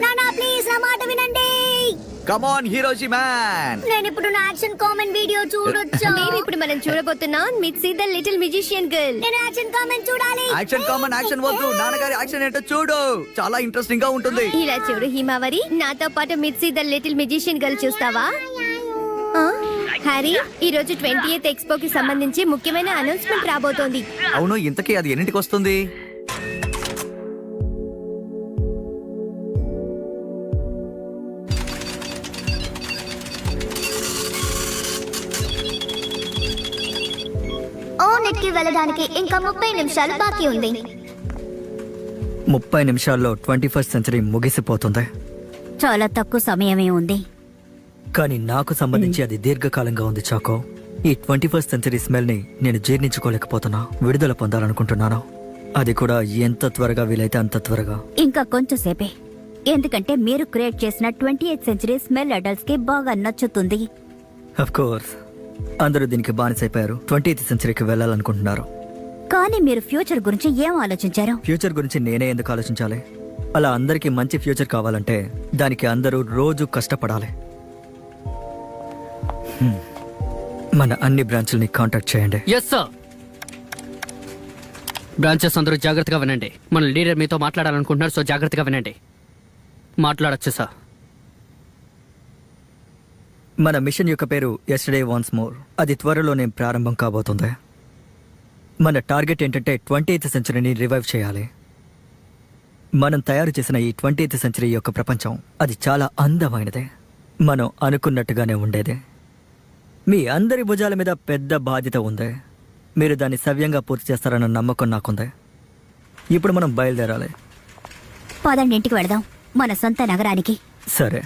నానా ప్లీజ్ నా మాట వినండి. కమ్ ఆన్ హీరోజీ మ్యాన్. నేను ఇప్పుడు నా యాక్షన్ కామెంట్ వీడియో చూడొచ్చా? ఇప్పుడు మనం చూడబోతున్నాం మిట్సీ ద లిటిల్ మ్యూజిషియన్ గర్ల్. నేను యాక్షన్ కామెంట్ చూడాలి. యాక్షన్ కామన్ యాక్షన్ వద్దు, నాన్నగారి యాక్షన్ ఏంటో చూడు, చాలా ఇంట్రెస్టింగ్ గా ఉంటుంది. ఇలా చూడు హిమావరి, నాతో పాటు మిట్సీ ద లిటిల్ మ్యూజిషియన్ గర్ల్ చూస్తావా? హ్యారీ, ఈ రోజు 20th ఎక్స్పో కి సంబంధించి ముఖ్యమైన అనౌన్స్మెంట్ రాబోతోంది. అవును, ఇంతకీ అది ఎన్నింటికి వస్తుంది? ఓనెట్ కి వెళ్ళడానికి ఇంకా 30 నిమిషాలు బాకీ ఉంది. 30 నిమిషాల్లో 21st సెంచరీ ముగిసిపోతుంది. చాలా తక్కువ సమయమే ఉంది. కానీ నాకు సంబంధించి అది దీర్ఘకాలంగా ఉంది చాకో. ఈ 21st సెంచరీ స్మెల్ ని నేను జీర్ణించుకోలేకపోతున్నా. విడుదల పొందాలనుకుంటున్నాను, అది కూడా ఎంత త్వరగా వీలైతే అంత త్వరగా. ఇంకా కొంచెం సేపే, ఎందుకంటే మీరు క్రియేట్ చేసిన 28th సెంచరీ స్మెల్ అడల్ట్స్ కి బాగా నచ్చుతుంది. అఫ్ కోర్స్, అందరూ దీనికి బానిసైపోయారు. 20th సెంచరీకి వెళ్ళాలనుకుంటున్నారు. కానీ మీరు ఫ్యూచర్ గురించి ఏం ఆలోచించారు? ఫ్యూచర్ గురించి నేనే ఎందుకు ఆలోచించాలి? అలా అందరికీ మంచి ఫ్యూచర్ కావాలంటే దానికి అందరూ రోజు కష్టపడాలి. మన అన్ని బ్రాంచ్లని కాంటాక్ట్ చేయండి. Yes sir. బ్రాంచెస్ అందరూ జాగ్రత్తగా వినండి. మన లీడర్ మీతో మాట్లాడాలనుకుంటున్నారు, సో జాగ్రత్తగా వినండి. మాట్లాడచ్చు సార్. మన మిషన్ యొక్క పేరు ఎస్టర్డే వన్స్ మోర్. అది త్వరలోనే ప్రారంభం కాబోతుంది. మన టార్గెట్ ఏంటంటే 20th సెంచరీని రివైవ్ చేయాలి. మనం తయారు చేసిన ఈ 20th సెంచరీ యొక్క ప్రపంచం అది చాలా అందమైనదే, మనం అనుకున్నట్టుగానే ఉండేదే. మీ అందరి భుజాల మీద పెద్ద బాధ్యత ఉంది. మీరు దాన్ని సవ్యంగా పూర్తి చేస్తారన్న నమ్మకం నాకుంది. ఇప్పుడు మనం బయలుదేరాలి. పదండి, ఇంటికి వెళదాం, మన సొంత నగరానికి. సరే.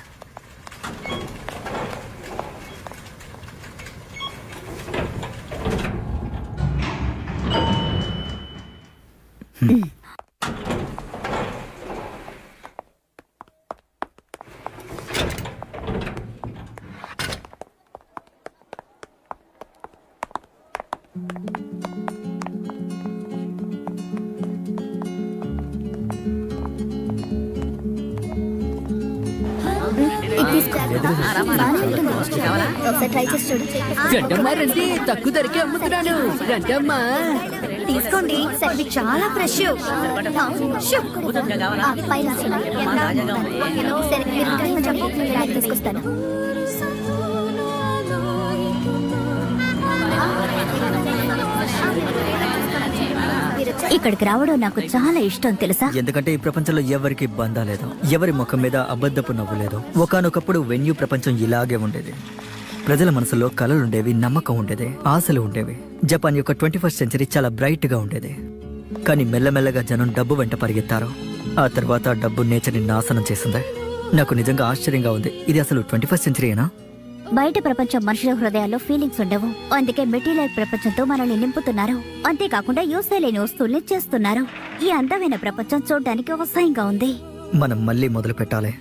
గడ్డమ్మా రండి, తక్కువ ధరకే అమ్ముతున్నాను. గడ్డమ్మా తీసుకోండి, సరే చాలా ఫ్రెష్. తీసుకొస్తాను. ఇక్కడికి రావడం నాకు చాలా ఇష్టం తెలుసా? ఎందుకంటే ఈ ప్రపంచంలో ఎవరికి బంధం లేదు, ఎవరి ముఖం మీద అబద్ధపు నవ్వు లేదు. ఒకానొకప్పుడు వెన్యూ ప్రపంచం ఇలాగే ఉండేది. ప్రజల మనసులో కలలుండేవి, నమ్మకం ఉండేది, ఆశలు ఉండేవి. జపాన్ యొక్క 21st సెంచరీ చాలా బ్రైట్ గా ఉండేది. కానీ మెల్లమెల్లగా జనం డబ్బు వెంట పరిగెత్తారు. ఆ తర్వాత డబ్బు నేచర్ని నాశనం చేసింది. నాకు నిజంగా ఆశ్చర్యంగా ఉంది, ఇది అసలు 21st సెంచరీయేనా? బయట ప్రపంచం మనుషుల హృదయాల్లో ఫీలింగ్స్ ఉండవు, అందుకే మెటీరియల్ ప్రపంచంతో మనల్ని నింపుతున్నారు. అంతేకాకుండా యూస్ లేని వస్తువుల్ని చేస్తున్నారు. ఈ అందమైన ప్రపంచం చూడడానికి అసహ్యంగా ఉంది. మనం మళ్ళీ మొదలు పెట్టాలి.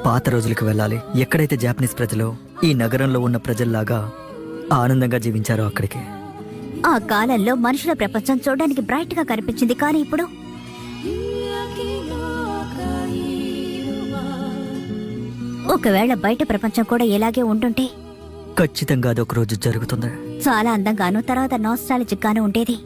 పాత రోజులకు వెళ్ళాలి, ఎక్కడైతే జాపనీస్ ప్రజలు ఈ నగరంలో ఉన్న ప్రజల్లాగా ఆనందంగా జీవించారో అక్కడికి. ఆ కాలంలో మనుషుల ప్రపంచం చూడడానికి బ్రైట్ గా కనిపించింది, కానీ ఇప్పుడు ఒకవేళ బయట ప్రపంచం కూడా ఇలాగే ఉంటుంటే ఖచ్చితంగా అదొక రోజు జరుగుతుంది. చాలా అందంగాను తర్వాత నాస్టాలజిక్ గాను ఉండేది.